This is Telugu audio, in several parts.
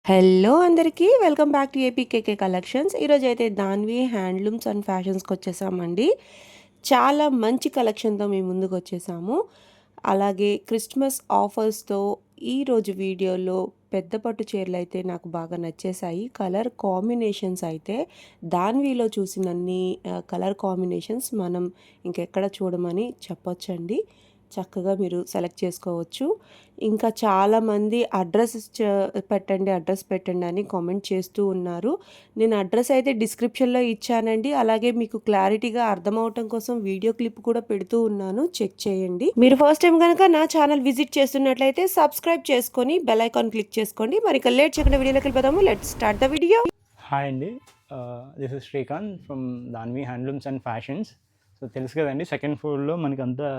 హలో అందరికీ welcome back to APKK collections. ఈరోజైతే దాన్వి హ్యాండ్లూమ్స్ అండ్ ఫ్యాషన్స్కి వచ్చేసామండి. చాలా మంచి కలెక్షన్తో మీ ముందుకు వచ్చేసాము. అలాగే క్రిస్మస్ ఆఫర్స్తో ఈరోజు వీడియోలో పెద్ద పట్టు చీరలు అయితే నాకు బాగా నచ్చేసాయి. కలర్ కాంబినేషన్స్ అయితే దాన్విలో చూసినన్ని కలర్ కాంబినేషన్స్ మనం ఇంకెక్కడ చూడమని చెప్పొచ్చండి. చక్కగా మీరు సెలెక్ట్ చేసుకోవచ్చు. ఇంకా చాలామంది అడ్రస్ పెట్టండి అని కామెంట్ చేస్తూ ఉన్నారు. నేను అడ్రస్ అయితే డిస్క్రిప్షన్లో ఇచ్చానండి. అలాగే మీకు క్లారిటీగా అర్థమవటం కోసం వీడియో క్లిప్ కూడా పెడుతూ ఉన్నాను, చెక్ చేయండి. మీరు ఫస్ట్ టైం కనుక నా ఛానల్ విజిట్ చేస్తున్నట్లయితే సబ్స్క్రైబ్ చేసుకొని బెల్ ఐకాన్ క్లిక్ చేసుకోండి. మరి ఇక లేట్ చేయకుండా వీడియోలోకి వెళ్ళిపోదాము. Let's start the video. Hi అండి, this is Srikanth from Danvi handlooms and fashions. So తెలుసు కదండి, సెకండ్ ఫ్లోర్లో మనకి అంతా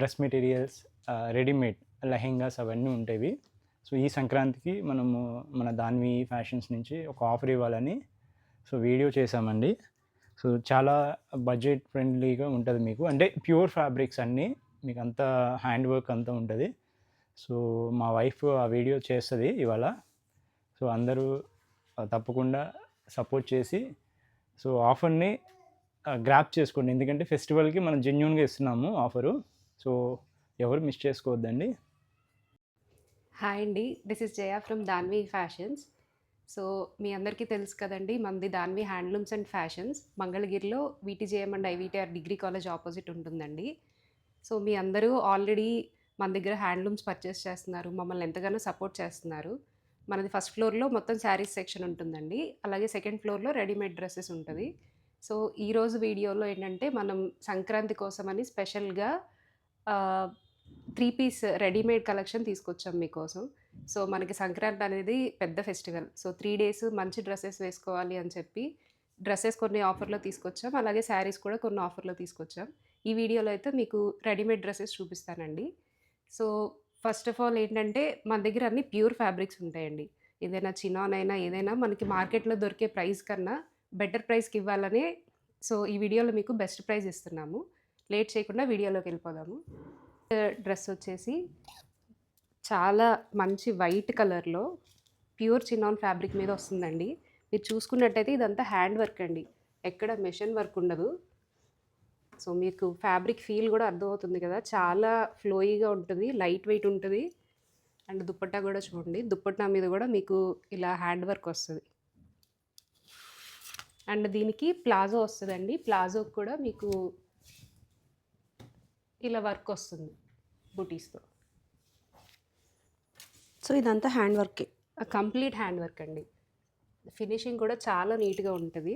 డ్రెస్ మెటీరియల్స్, రెడీమేడ్ లెహెంగాస్ అవన్నీ ఉంటాయి. సో ఈ సంక్రాంతికి మనము మన దాన్వి ఫ్యాషన్స్ నుంచి ఒక ఆఫర్ ఇవ్వాలని సో వీడియో చేసామండి. సో చాలా బడ్జెట్ ఫ్రెండ్లీగా ఉంటుంది మీకు, అంటే ప్యూర్ ఫ్యాబ్రిక్స్ అన్నీ మీకు అంతా హ్యాండ్ వర్క్ అంతా ఉంటుంది. సో మా వైఫ్ ఆ వీడియో చేస్తుంది ఇవాళ. సో అందరూ తప్పకుండా సపోర్ట్ చేసి సో ఆఫర్ని గ్రాప్ చేసుకోండి, ఎందుకంటే ఫెస్టివల్కి మనం జెన్యూన్గా ఇస్తున్నాము ఆఫరు. సో ఎవరు మిస్ చేసుకోవద్దండి. హాయ్ అండి, this is Jaya from Danvi fashions. So మీ అందరికీ తెలుసు కదండి, మనది దాన్వి హ్యాండ్లూమ్స్ అండ్ ఫ్యాషన్స్ మంగళగిరిలో VTJM and IVTR degree college opposite ఉంటుందండి. సో మీ అందరూ ఆల్రెడీ మన దగ్గర హ్యాండ్లూమ్స్ పర్చేస్ చేస్తున్నారు, మమ్మల్ని ఎంతగానో సపోర్ట్ చేస్తున్నారు. మనది ఫస్ట్ ఫ్లోర్లో మొత్తం శారీస్ సెక్షన్ ఉంటుందండి, అలాగే సెకండ్ ఫ్లోర్లో రెడీమేడ్ డ్రెస్సెస్ ఉంటుంది. సో ఈరోజు వీడియోలో ఏంటంటే మనం సంక్రాంతి కోసమని స్పెషల్గా 3 పీస్ రెడీమేడ్ కలెక్షన్ తీసుకొచ్చాం మీకోసం. సో మనకి సంక్రాంతి అనేది పెద్ద ఫెస్టివల్. సో 3 డేస్ మంచి డ్రెస్సెస్ వేసుకోవాలి అని చెప్పి డ్రెస్సెస్ కొన్ని ఆఫర్లో తీసుకొచ్చాం, అలాగే శారీస్ కూడా కొన్ని ఆఫర్లో తీసుకొచ్చాం. ఈ వీడియోలో అయితే మీకు రెడీమేడ్ డ్రెస్సెస్ చూపిస్తానండి. సో ఫస్ట్ ఆఫ్ ఆల్ ఏంటంటే మన దగ్గర అన్ని ప్యూర్ ఫ్యాబ్రిక్స్ ఉంటాయండి. ఏదైనా చినాన్ అయినా ఏదైనా మనకి మార్కెట్లో దొరికే ప్రైస్ కన్నా బెటర్ ప్రైస్కి ఇవ్వాలనే సో ఈ వీడియోలో మీకు బెస్ట్ ప్రైస్ ఇస్తున్నాము. లేట్ చేయకుండా వీడియోలోకి వెళ్ళిపోదాము. డ్రెస్ వచ్చేసి చాలా మంచి వైట్ కలర్లో ప్యూర్ చినాన్ ఫ్యాబ్రిక్ మీద వస్తుందండి. మీరు చూసుకున్నట్టయితే ఇదంతా హ్యాండ్ వర్క్ అండి, ఎక్కడ మెషిన్ వర్క్ ఉండదు. సో మీకు ఫ్యాబ్రిక్ ఫీల్ కూడా అర్థమవుతుంది కదా, చాలా ఫ్లోయిగా ఉంటుంది, లైట్ వెయిట్ ఉంటుంది. అండ్ దుప్పట్టా కూడా చూడండి, దుప్పట్టా మీద కూడా మీకు ఇలా హ్యాండ్ వర్క్ వస్తుంది. అండ్ దీనికి ప్లాజో వస్తుందండి, ప్లాజోకి కూడా మీకు ఇలా వర్క్ వస్తుంది బూటీస్తో. సో ఇదంతా హ్యాండ్ వర్కే, కంప్లీట్ హ్యాండ్ వర్క్ అండి. ఫినిషింగ్ కూడా చాలా నీట్గా ఉంటుంది,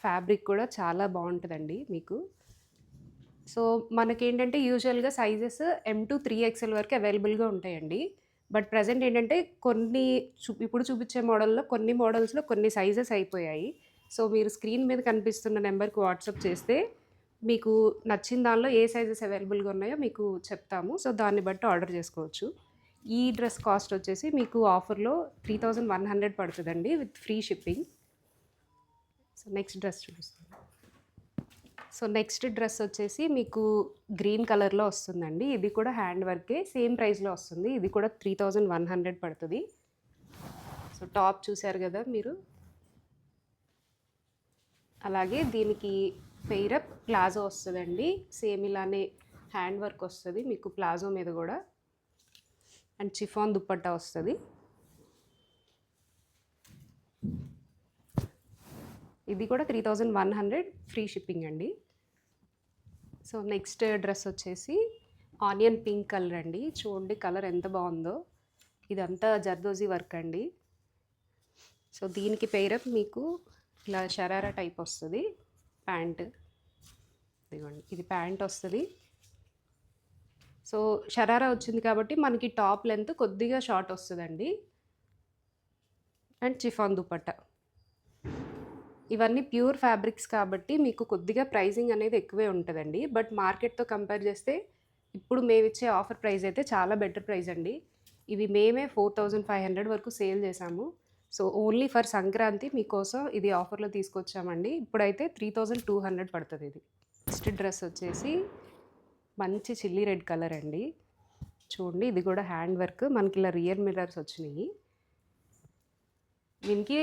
ఫ్యాబ్రిక్ కూడా చాలా బాగుంటుందండి మీకు. సో మనకేంటంటే యూజువల్గా సైజెస్ M to 3XL వరకు అవైలబుల్గా ఉంటాయండి. బట్ ప్రజెంట్ ఏంటంటే కొన్ని ఇప్పుడు చూపించే మోడల్లో కొన్ని మోడల్స్లో కొన్ని సైజెస్ అయిపోయాయి. సో మీరు స్క్రీన్ మీద కనిపిస్తున్న నెంబర్కి వాట్సాప్ చేస్తే మీకు నచ్చిన దానిలో ఏ సైజెస్ అవైలబుల్గా ఉన్నాయో మీకు చెప్తాము. సో దాన్ని బట్టి ఆర్డర్ చేసుకోవచ్చు. ఈ డ్రెస్ కాస్ట్ వచ్చేసి మీకు ఆఫర్లో 3100 పడుతుందండి with free shipping. So next dress చూపిస్తాను. సో నెక్స్ట్ డ్రెస్ వచ్చేసి మీకు గ్రీన్ కలర్లో వస్తుందండి. ఇది కూడా హ్యాండ్ వర్కే, సేమ్ ప్రైస్లో వస్తుంది. ఇది కూడా 3100 పడుతుంది. సో టాప్ చూసారు కదా మీరు, అలాగే దీనికి పెయిరప్ ప్లాజో వస్తుందండి. సేమ్ ఇలానే హ్యాండ్ వర్క్ వస్తుంది మీకు ప్లాజో మీద కూడా. అండ్ చిఫాన్ దుప్పట్టా వస్తుంది. ఇది కూడా 3100 ఫ్రీ షిప్పింగ్ అండి. సో నెక్స్ట్ డ్రెస్ వచ్చేసి ఆనియన్ పింక్ కలర్ అండి. చూడండి కలర్ ఎంత బాగుందో, ఇదంతా జర్దోజీ వర్క్ అండి. సో దీనికి పెయిరప్ మీకు ఇలా షరారా టైప్ వస్తుంది ప్యాంట్. ఇదిగోండి, ఇది ప్యాంట్ వస్తుంది. సో షరారా వచ్చింది కాబట్టి మనకి టాప్ లెంత్ కొద్దిగా షార్ట్ వస్తుందండి. And chiffon dupatta. ఇవన్నీ ప్యూర్ ఫ్యాబ్రిక్స్ కాబట్టి మీకు కొద్దిగా ప్రైజింగ్ అనేది ఎక్కువే ఉంటుందండి. బట్ మార్కెట్తో కంపేర్ చేస్తే ఇప్పుడు మేము ఇచ్చే ఆఫర్ ప్రైస్ అయితే చాలా బెటర్ ప్రైస్ అండి. ఇవి మేమే 4500 వరకు సేల్ చేసాము. సో ఓన్లీ ఫర్ సంక్రాంతి మీకోసం ఇది ఆఫర్లో తీసుకొచ్చామండి. ఇప్పుడైతే 3200 పడుతుంది ఇది. నెక్స్ట్ డ్రెస్ వచ్చేసి మంచి చిల్లీ రెడ్ కలర్ అండి. చూడండి ఇది కూడా హ్యాండ్ వర్క్, మనకి ఇలా రియర్ మిర్రర్స్ వచ్చినాయి. దీనికి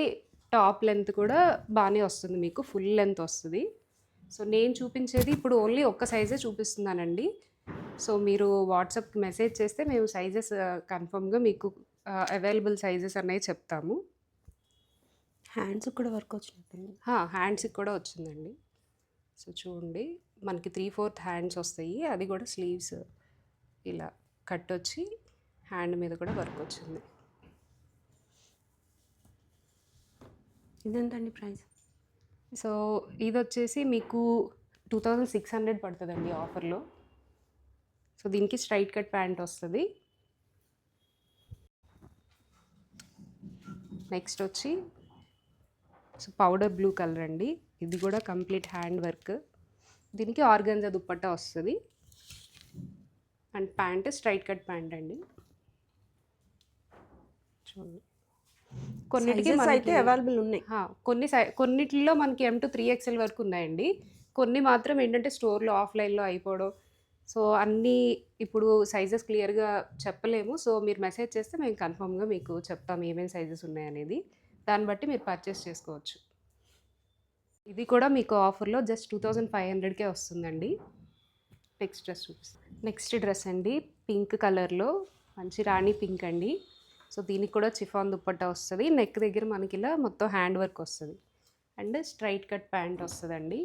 టాప్ లెంత్ కూడా బాగానే వస్తుంది, మీకు ఫుల్ లెంత్ వస్తుంది. సో నేను చూపించేది ఇప్పుడు ఓన్లీ ఒక్క సైజే చూపిస్తున్నానండి. సో మీరు వాట్సాప్కి మెసేజ్ చేస్తే మేము సైజెస్ కన్ఫర్మ్గా మీకు అవైలబుల్ సైజెస్ అనేవి చెప్తాము. హ్యాండ్స్ కూడా వర్క్ వచ్చినట్టుంది. హ్యాండ్స్కి కూడా వచ్చిందండి. సో చూడండి, మనకి 3/4 హ్యాండ్స్ వస్తాయి, అది కూడా స్లీవ్స్ ఇలా కట్ వచ్చి హ్యాండ్ మీద కూడా వర్క్ వచ్చింది. ఇదెంతండి ప్రైస్? సో ఇది వచ్చేసి మీకు 2600 పడుతుందండి ఆఫర్లో. సో దీనికి స్ట్రైట్ కట్ ప్యాంట్ వస్తుంది. నెక్స్ట్ వచ్చి సో పౌడర్ బ్లూ కలర్ అండి, ఇది కూడా కంప్లీట్ హ్యాండ్ వర్క్. దీనికి ఆర్గంజా దుప్పట్టా వస్తుంది and pant straight cut pant అండి. చూడండి, కొన్నిటికి Sizes అయితే మనకి అవైలబుల్ ఉన్నాయి. కొన్నిటిలో మనకి M to 3XL వరకు ఉన్నాయండి. కొన్ని మాత్రం ఏంటంటే స్టోర్లో ఆఫ్లైన్లో అయిపోవడం. సో అన్నీ ఇప్పుడు సైజెస్ క్లియర్గా చెప్పలేము. సో మీరు మెసేజ్ చేస్తే మేము కన్ఫర్మ్గా మీకు చెప్తాము ఏమేమి సైజెస్ ఉన్నాయనేది, దాన్ని బట్టి మీరు పర్చేస్ చేసుకోవచ్చు. ఇది కూడా మీకు ఆఫర్లో జస్ట్ 2500కే వస్తుందండి. నెక్స్ట్ డ్రెస్ అండి, పింక్ కలర్లో మంచి రాణి పింక్ అండి. సో దీనికి కూడా చిఫాన్ దుప్పట్టా వస్తుంది, నెక్ దగ్గర మనకి ఇలా మొత్తం హ్యాండ్ వర్క్ వస్తుంది అండ్ స్ట్రైట్ కట్ ప్యాంట్ వస్తుందండి.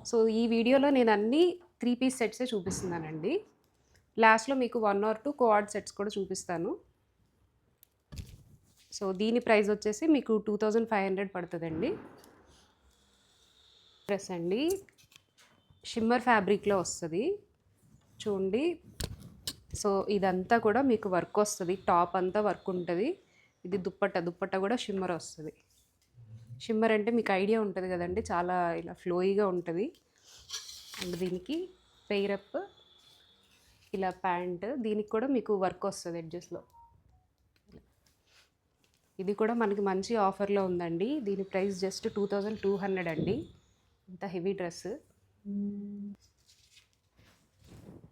సో ఈ వీడియోలో నేను అన్నీ 3 పీస్ సెట్సే చూపిస్తున్నానండి. లాస్ట్లో మీకు 1 or 2 కోఆర్డ్ సెట్స్ కూడా చూపిస్తాను. సో దీని ప్రైస్ వచ్చేసి మీకు 2500 పడుతుందండి. డ్రెస్ అండి, షిమ్మర్ ఫ్యాబ్రిక్లో వస్తుంది చూడండి. సో ఇదంతా కూడా మీకు వర్క్ వస్తుంది, టాప్ అంతా వర్క్ ఉంటుంది. ఇది దుప్పట్టా కూడా షిమ్మర్ వస్తుంది. షిమ్మర్ అంటే మీకు ఐడియా ఉంటుంది కదండి, చాలా ఇలా ఫ్లోయిగా ఉంటుంది. అండ్ దీనికి పెయిరప్ ఇలా ప్యాంట్, దీనికి కూడా మీకు వర్క్ వస్తుంది ఎడ్జెస్లో. ఇది కూడా మనకి మంచి ఆఫర్లో ఉందండి. దీని ప్రైస్ జస్ట్ 2200 అండి. ఇంత heavy dress.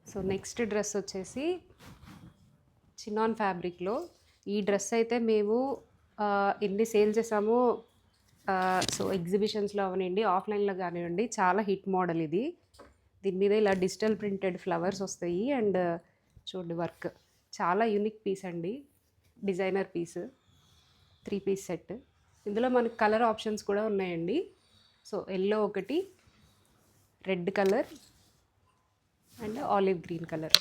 So next dress వచ్చేసి చినాన్ ఫ్యాబ్రిక్లో. ఈ డ్రెస్ అయితే మేము ఎన్ని సేల్ చేసామో, సో ఎగ్జిబిషన్స్లో అవనండి, ఆఫ్లైన్లో కానివ్వండి, చాలా హిట్ మోడల్ ఇది. దీని మీద ఇలా డిజిటల్ ప్రింటెడ్ ఫ్లవర్స్ వస్తాయి అండ్ చూడండి వర్క్, చాలా యూనిక్ పీస్ అండి, డిజైనర్ పీస్. 3 piece set. ఇందులో మనకి కలర్ ఆప్షన్స్ కూడా ఉన్నాయండి. సో ఎల్లో ఒకటి, red colour and olive green colour.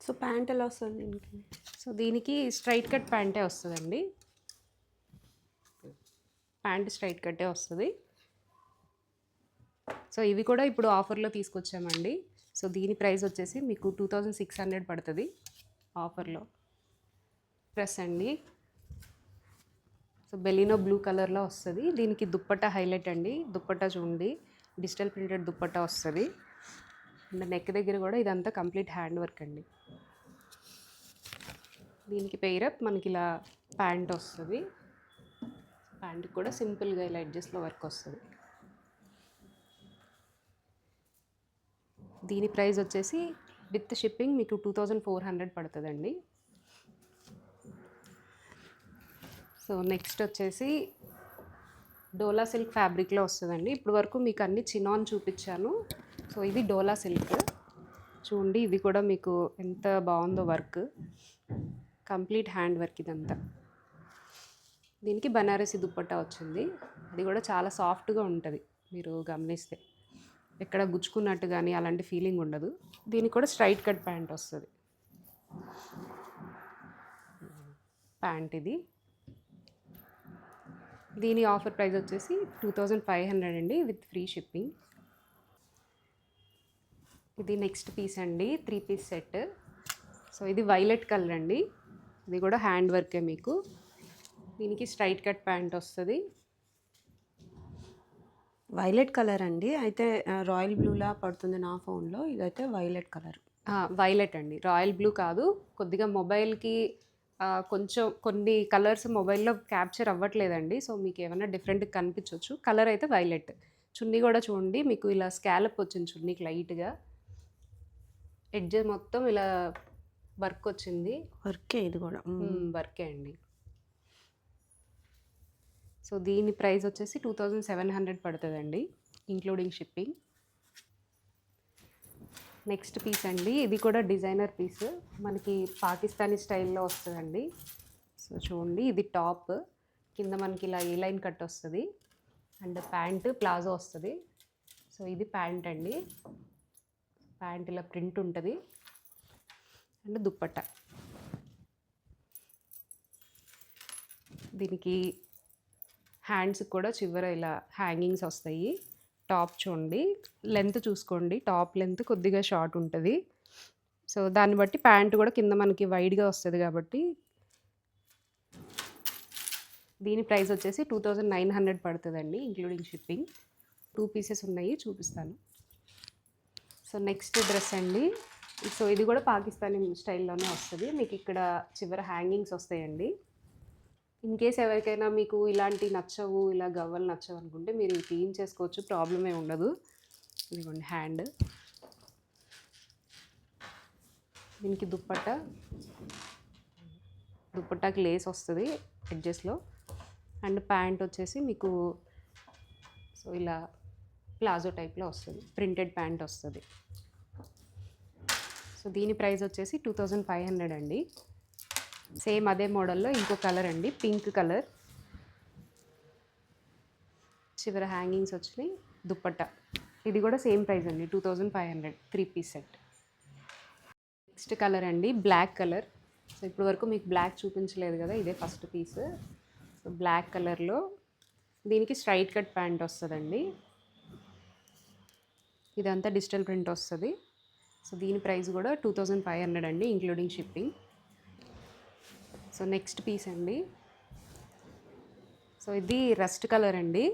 So pant ఎలా వస్తుంది దీనికి? సో దీనికి స్ట్రైట్ కట్ ప్యాంటే వస్తుందండి, ప్యాంట్ స్ట్రైట్ కట్టే వస్తుంది. సో ఇవి కూడా ఇప్పుడు ఆఫర్లో తీసుకొచ్చామండి. సో దీని ప్రైస్ వచ్చేసి మీకు 2600 పడుతుంది ఆఫర్లో. డ్రెస్ అండి, సో బెలినో బ్లూ కలర్లో వస్తుంది. దీనికి దుప్పట్టా హైలైట్ అండి, దుప్పట్టా చూడండి డిజిటల్ ప్రింటెడ్ దుప్పట్టా వస్తుంది అండ్ నెక్ దగ్గర కూడా ఇదంతా కంప్లీట్ హ్యాండ్ వర్క్ అండి. దీనికి పెయిరప్ మనకి ఇలా ప్యాంట్ వస్తుంది, ప్యాంట్కి కూడా సింపుల్గా ఇలా ఎడ్జెస్లో వర్క్ వస్తుంది. దీని ప్రైస్ వచ్చేసి విత్ షిప్పింగ్ మీకు 2400 పడుతుందండి. సో నెక్స్ట్ వచ్చేసి డోలా సిల్క్ ఫ్యాబ్రిక్లో వస్తుందండి. ఇప్పుడు వరకు మీకు అన్ని చినాన్ చూపించాను. సో ఇది డోలా సిల్క్ చూడండి, ఇది కూడా మీకు ఎంత బాగుందో వర్క్, కంప్లీట్ హ్యాండ్ వర్క్ ఇదంతా. దీనికి బనారసి దుప్పట్టా వచ్చింది, అది కూడా చాలా సాఫ్ట్గా ఉంటుంది, మీరు గమనిస్తే ఎక్కడ గుచ్చుకున్నట్టు కానీ అలాంటి ఫీలింగ్ ఉండదు. దీనికి కూడా స్ట్రైట్ కట్ ప్యాంట్ వస్తుంది. ప్యాంట్ ఇది, దీని ఆఫర్ ప్రైస్ వచ్చేసి 2500 అండి విత్ ఫ్రీ షిప్పింగ్. ఇది నెక్స్ట్ పీస్ అండి, 3 పీస్ సెట్. సో ఇది వైలెట్ కలర్ అండి, ఇది కూడా హ్యాండ్ వర్కే మీకు. దీనికి స్ట్రైట్ కట్ ప్యాంట్ వస్తుంది. వైలెట్ కలర్ అండి, అయితే రాయల్ బ్లూలా పడుతుంది నా ఫోన్లో, ఇదైతే వైలెట్ కలర్. వైలెట్ అండి, రాయల్ బ్లూ కాదు. కొద్దిగా మొబైల్కి కొంచెం కొన్ని కలర్స్ మొబైల్లో క్యాప్చర్ అవ్వట్లేదండి. సో మీకు ఏమైనా డిఫరెంట్ కనిపించవచ్చు. కలర్ అయితే వైలెట్. చున్నీ కూడా చూడండి మీకు ఇలా స్కాలప్ వచ్చింది చున్నీకి లైట్గా, ఎడ్జ్ మొత్తం ఇలా వర్క్ వచ్చింది. వర్కే ఇది కూడా. వర్కే అండి. సో దీని ప్రైస్ వచ్చేసి 2700 పడుతుందండి ఇంక్లూడింగ్ షిప్పింగ్. నెక్స్ట్ పీస్ అండి, ఇది కూడా డిజైనర్ పీస్, మనకి పాకిస్తానీ స్టైల్లో వస్తుందండి. సో చూడండి, ఇది టాప్, కింద మనకి ఇలా ఏ లైన్ కట్ వస్తుంది అండ్ ప్యాంట్ ప్లాజో వస్తుంది. సో ఇది ప్యాంట్ అండి, ప్యాంట్ ఇలా ప్రింట్ ఉంటుంది అండ్ దుప్పట్ట. దీనికి హ్యాండ్స్ కూడా చివర ఇలా హ్యాంగింగ్స్ వస్తాయి. టాప్ చూడండి, లెంత్ చూసుకోండి, టాప్ లెంత్ కొద్దిగా షార్ట్ ఉంటుంది. సో దాన్ని బట్టి ప్యాంట్ కూడా కింద మనకి వైడ్గా వస్తుంది కాబట్టి దీని ప్రైస్ వచ్చేసి 2900 పడుతుందండి ఇంక్లూడింగ్ షిప్పింగ్. 2 పీసెస్ ఉన్నాయి, చూపిస్తాను. సో నెక్స్ట్ డ్రెస్ అండి, సో ఇది కూడా పాకిస్తానీ స్టైల్లోనే వస్తుంది. మీకు ఇక్కడ చివర హ్యాంగింగ్స్ వస్తాయండి. ఇన్ కేస్ ఎవరికైనా మీకు ఇలాంటి నచ్చవు, ఇలా గవ్వలు నచ్చవు అనుకుంటే మీరు క్లీన్ చేసుకోవచ్చు, ప్రాబ్లమే ఉండదు. ఇదిగోండి హ్యాండ్, దీనికి దుప్పట్టాకి లేస్ వస్తుంది ఎడ్జెస్లో అండ్ ప్యాంట్ వచ్చేసి మీకు సో ఇలా ప్లాజో టైప్లో వస్తుంది, ప్రింటెడ్ ప్యాంట్ వస్తుంది. సో దీని ప్రైస్ వచ్చేసి 2500 అండి. సేమ్ అదే మోడల్లో ఇంకో కలర్ అండి, పింక్ కలర్, చివర హ్యాంగింగ్స్ వచ్చినాయి, దుప్పట్ట. ఇది కూడా సేమ్ ప్రైస్ అండి, 2500, 3 పీస్ సెట్. నెక్స్ట్ కలర్ అండి, బ్లాక్ కలర్. సో ఇప్పుడు వరకు మీకు బ్లాక్ చూపించలేదు కదా, ఇదే ఫస్ట్ పీస్. సో బ్లాక్ కలర్లో దీనికి స్ట్రైట్ కట్ ప్యాంట్ వస్తుందండి. ఇదంతా డిజిటల్ ప్రింట్ వస్తుంది. సో దీని ప్రైస్ కూడా 2500 అండి including shipping. So next piece అండి, సో ఇది రస్ట్ కలర్ అండి.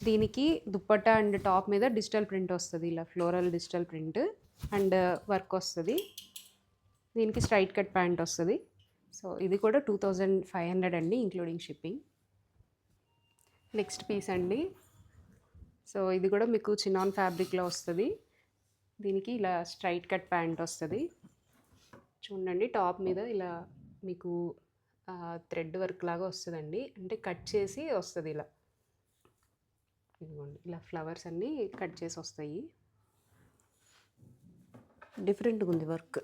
దీనికి దుప్పట్టా అండ్ టాప్ మీద డిజిటల్ ప్రింట్ వస్తుంది, ఇలా floral digital print and work వస్తుంది. దీనికి స్ట్రైట్ కట్ ప్యాంట్ వస్తుంది. సో ఇది కూడా 2500 అండి ఇంక్లూడింగ్ షిప్పింగ్. నెక్స్ట్ పీస్ అండి, సో ఇది కూడా మీకు చినాన్ ఫ్యాబ్రిక్లో వస్తుంది. దీనికి ఇలా స్ట్రైట్ కట్ ప్యాంట్ వస్తుంది. చూడండి, టాప్ మీద ఇలా మీకు థ్రెడ్ వర్క్ లాగా వస్తుందండి, అంటే కట్ చేసి వస్తుంది ఇలా. ఇదిగోండి, ఇలా ఫ్లవర్స్ అన్నీ కట్ చేసి వస్తాయి. డిఫరెంట్గా ఉంది వర్క్.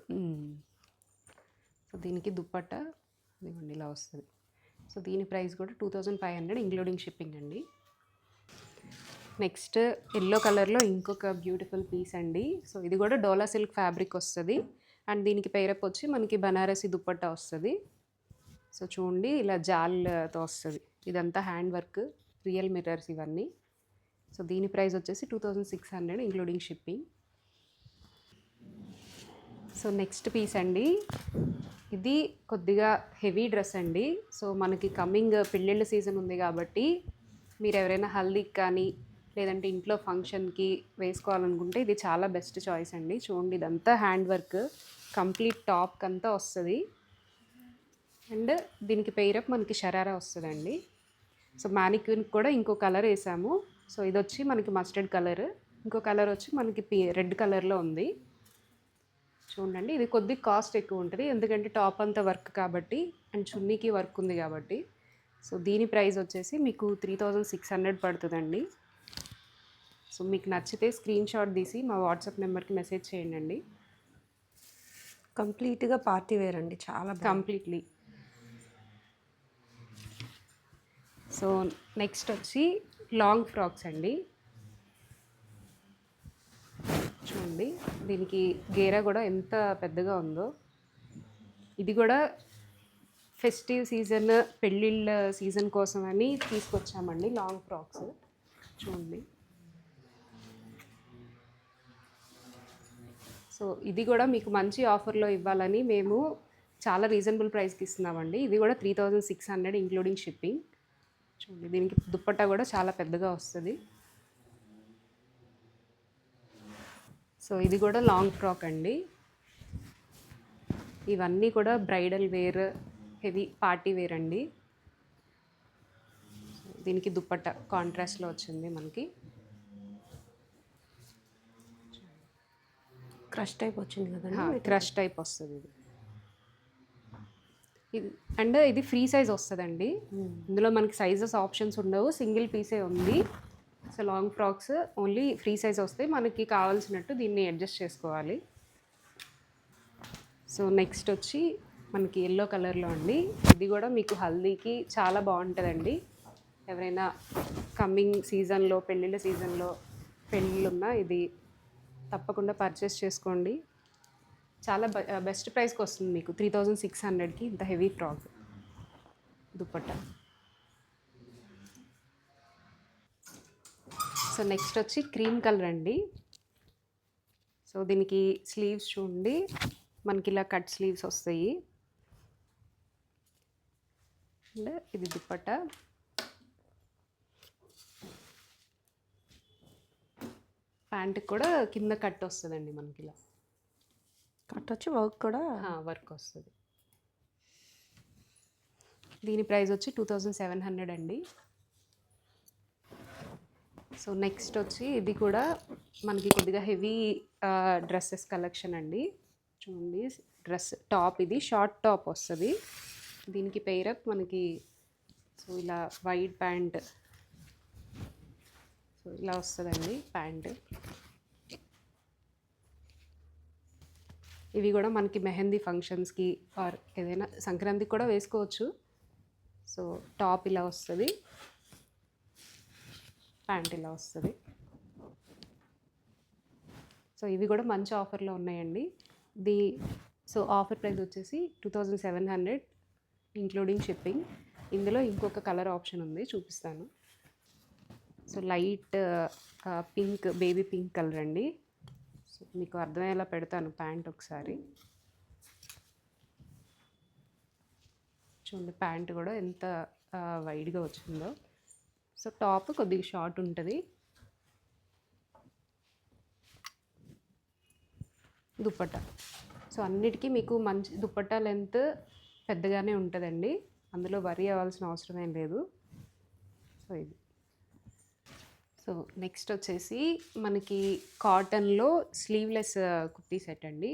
సో దీనికి దుప్పట్ట ఇదిగోండి ఇలా వస్తుంది. సో దీని ప్రైస్ కూడా 2500 ఇంక్లూడింగ్ షిప్పింగ్ అండి. నెక్స్ట్ ఎల్లో కలర్లో ఇంకొక బ్యూటిఫుల్ పీస్ అండి. సో ఇది కూడా డోలా సిల్క్ ఫ్యాబ్రిక్ వస్తుంది అండ్ దీనికి పేరప్ వచ్చి మనకి బనారసి దుప్పట్టా వస్తుంది. సో చూడండి, ఇలా జాల్తో వస్తుంది. ఇదంతా హ్యాండ్ వర్క్, రియల్ మిర్రర్స్ ఇవన్నీ. సో దీని ప్రైస్ వచ్చేసి 2600 including shipping. So next piece అండి, ఇది కొద్దిగా హెవీ డ్రెస్ అండి. సో మనకి కమింగ్ పెళ్ళిళ్ళ సీజన్ ఉంది కాబట్టి మీరు ఎవరైనా హల్దీకి కానీ లేదంటే ఇంట్లో ఫంక్షన్కి వేసుకోవాలనుకుంటే ఇది చాలా బెస్ట్ చాయిస్ అండి. చూడండి, ఇదంతా హ్యాండ్ వర్క్, కంప్లీట్ టాప్కి అంతా వస్తుంది అండ్ దీనికి పెయిరప్ మనకి షరారా వస్తుందండి. సో మ్యానిక్యూన్కి కూడా ఇంకో కలర్ వేసాము. సో ఇది వచ్చి మనకి మస్టర్డ్ కలర్, ఇంకో కలర్ వచ్చి మనకి రెడ్ కలర్లో ఉంది. చూడండి, ఇది కొద్ది కాస్ట్ ఎక్కువ ఉంటుంది ఎందుకంటే టాప్ అంతా వర్క్ కాబట్టి అండ్ చున్నీకి వర్క్ ఉంది కాబట్టి. సో దీని ప్రైస్ వచ్చేసి మీకు 3600 పడుతుందండి. సో మీకు నచ్చితే స్క్రీన్ షాట్ తీసి మా వాట్సాప్ నెంబర్కి మెసేజ్ చేయండి. కంప్లీట్గా పార్టీ వేర్ అండి, చాలా కంప్లీట్లీ. సో నెక్స్ట్ వచ్చి లాంగ్ ఫ్రాక్స్ అండి. చూడండి, దీనికి గేరా కూడా ఎంత పెద్దగా ఉందో. ఇది కూడా ఫెస్టివ్ సీజన్, పెళ్ళిళ్ళ సీజన్ కోసం అని తీసుకొచ్చామండి లాంగ్ ఫ్రాక్స్. చూడండి, సో ఇది కూడా మీకు మంచి ఆఫర్లో ఇవ్వాలని మేము చాలా రీజనబుల్ ప్రైస్కి ఇస్తున్నామండి. ఇది కూడా 3600 ఇంక్లూడింగ్ షిప్పింగ్. చూడండి, దీనికి దుప్పట్టా కూడా చాలా పెద్దగా వస్తుంది. సో ఇది కూడా లాంగ్ ఫ్రాక్ అండి. ఇవన్నీ కూడా bridal wear, heavy party wear అండి. దీనికి దుప్పట్ట కాంట్రాస్ట్లో వచ్చింది మనకి. క్రష్ టైప్ వచ్చింది కదండి. క్రష్ టైప్ వస్తుంది ఇది. ఇది అండ్ ఇది ఫ్రీ సైజ్ వస్తుందండి. ఇందులో మనకి సైజెస్ ఆప్షన్స్ ఉండవు, సింగిల్ పీసే ఉంది. So long frocks only free size వస్తాయి, మనకి కావాల్సినట్టు దీన్ని అడ్జస్ట్ చేసుకోవాలి. సో నెక్స్ట్ వచ్చి మనకి ఎల్లో కలర్లో అండి. ఇది కూడా మీకు హల్దీకి చాలా బాగుంటుందండి. ఎవరైనా కమ్మింగ్ సీజన్లో, పెళ్ళిళ్ళ సీజన్లో పెళ్ళిళ్ళున్నా ఇది తప్పకుండా పర్చేస్ చేసుకోండి. చాలా బెస్ట్ ప్రైస్కి వస్తుంది మీకు. 3600కి ఇంత heavy frock dupatta. So next వచ్చి క్రీమ్ కలర్ అండి. సో దీనికి స్లీవ్స్ చూడండి, మనకి ఇలా కట్ స్లీవ్స్ వస్తాయి. అండ్ ఇది దుపట్టా. ప్యాంట్కి కూడా కింద కట్ వస్తుందండి మనకి ఇలా. కట్ వచ్చి వర్క్ కూడా వర్క్ వస్తుంది. దీని ప్రైస్ వచ్చి 2700 అండి. సో నెక్స్ట్ వచ్చి ఇది కూడా మనకి కొద్దిగా హెవీ డ్రెస్సెస్ కలెక్షన్ అండి. చూడండి, డ్రెస్ టాప్, ఇది షార్ట్ టాప్ వస్తుంది. దీనికి పెయిరప్ మనకి సో ఇలా వైట్ ప్యాంట్, సో ఇలా వస్తుందండి ప్యాంట్. ఇవి కూడా మనకి మెహందీ ఫంక్షన్స్కి ఆర్ ఏదైనా సంక్రాంతికి కూడా వేసుకోవచ్చు. సో టాప్ ఇలా వస్తుంది, ప్యాంట్ ఇలా వస్తుంది. సో ఇవి కూడా మంచి ఆఫర్లో ఉన్నాయండి. సో ఆఫర్ ప్రైస్ వచ్చేసి 2700 ఇంక్లూడింగ్ షిప్పింగ్. ఇందులో ఇంకొక కలర్ ఆప్షన్ ఉంది, చూపిస్తాను. So light pink, baby pink colour అండి. సో మీకు అర్థమయ్యేలా పెడతాను ప్యాంట్ ఒకసారి చూడండి. ప్యాంట్ కూడా ఎంత వైడ్గా వచ్చిందో. సో టాప్ కొద్దిగా షార్ట్ ఉంటుంది. దుపట్టా, సో అన్నిటికీ మీకు మంచి దుపట్టా లెంత్ పెద్దగానే ఉంటుందండి, అందులో వరీ అవ్వాల్సిన అవసరం ఏం లేదు. సో ఇది. సో నెక్స్ట్ వచ్చేసి మనకి కాటన్లో స్లీవ్లెస్ కుర్తీ సెట్ అండి.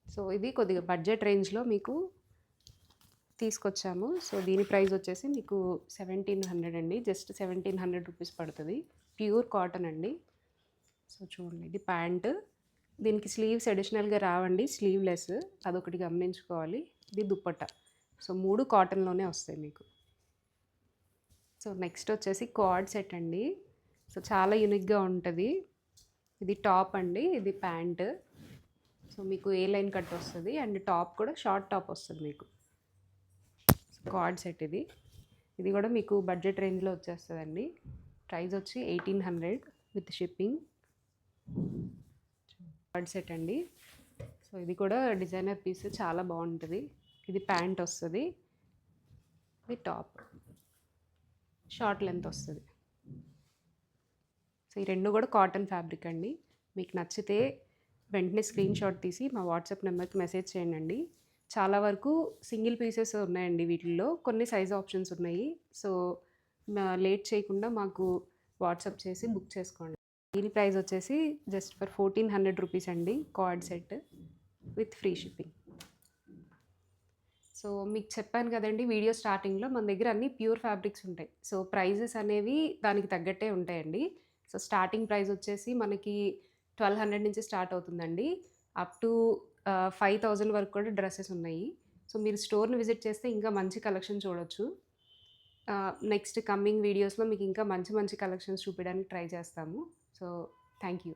సో ఇది కొద్దిగా బడ్జెట్ రేంజ్లో మీకు తీసుకొచ్చాము. సో దీని ప్రైస్ వచ్చేసి మీకు 1700 అండి. జస్ట్ 1700 రూపీస్ పడుతుంది. ప్యూర్ కాటన్ అండి. సో చూడండి, ఇది ప్యాంటు, దీనికి స్లీవ్స్ అడిషనల్గా రావండి, స్లీవ్లెస్, అదొకటి గమనించుకోవాలి. ఇది దుపట్టా. సో 3 కాటన్లోనే వస్తాయి మీకు. సో నెక్స్ట్ వచ్చేసి క్వాడ్ సెట్ అండి. సో చాలా యూనిక్గా ఉంటుంది. ఇది టాప్ అండి, ఇది ప్యాంట్. సో మీకు ఏ లైన్ కట్ వస్తుంది అండ్ టాప్ కూడా షార్ట్ టాప్ వస్తుంది మీకు. క్వాడ్ సెట్ ఇది కూడా మీకు బడ్జెట్ రేంజ్లో వచ్చేస్తుందండి. ప్రైస్ వచ్చి 1800 విత్ షిప్పింగ్. క్వాడ్ సెట్ అండి. సో ఇది కూడా డిజైనర్ పీస్, చాలా బాగుంటుంది. ఇది ప్యాంట్ వస్తుంది, ఇది టాప్, షార్ట్ లెంత్ వస్తుంది. సో ఈ రెండు కూడా కాటన్ ఫ్యాబ్రిక్ అండి. మీకు నచ్చితే వెంటనే స్క్రీన్ షాట్ తీసి మా వాట్సాప్ నెంబర్కి మెసేజ్ చేయండి. చాలా వరకు సింగిల్ పీసెస్ ఉన్నాయండి వీటిల్లో, కొన్ని సైజ్ ఆప్షన్స్ ఉన్నాయి. సో లేట్ చేయకుండా మాకు వాట్సాప్ చేసి బుక్ చేసుకోండి. దీని ప్రైస్ వచ్చేసి జస్ట్ ఫర్ 1400 రూపీస్ అండి, card set with free shipping. So మీకు చెప్పాను కదండి వీడియో స్టార్టింగ్లో, మన దగ్గర అన్ని ప్యూర్ ఫ్యాబ్రిక్స్ ఉంటాయి. సో ప్రైజెస్ అనేవి దానికి తగ్గట్టే ఉంటాయండి. సో స్టార్టింగ్ ప్రైస్ వచ్చేసి మనకి 1200 నుంచి స్టార్ట్ అవుతుందండి, అప్ టు 5000 వరకు కూడా డ్రెస్సెస్ ఉన్నాయి. సో మీరు స్టోర్ని విజిట్ చేస్తే ఇంకా మంచి కలెక్షన్ చూడొచ్చు. నెక్స్ట్ కమింగ్ వీడియోస్లో మీకు ఇంకా మంచి మంచి కలెక్షన్స్ చూపించడానికి ట్రై చేస్తాము. So thank you.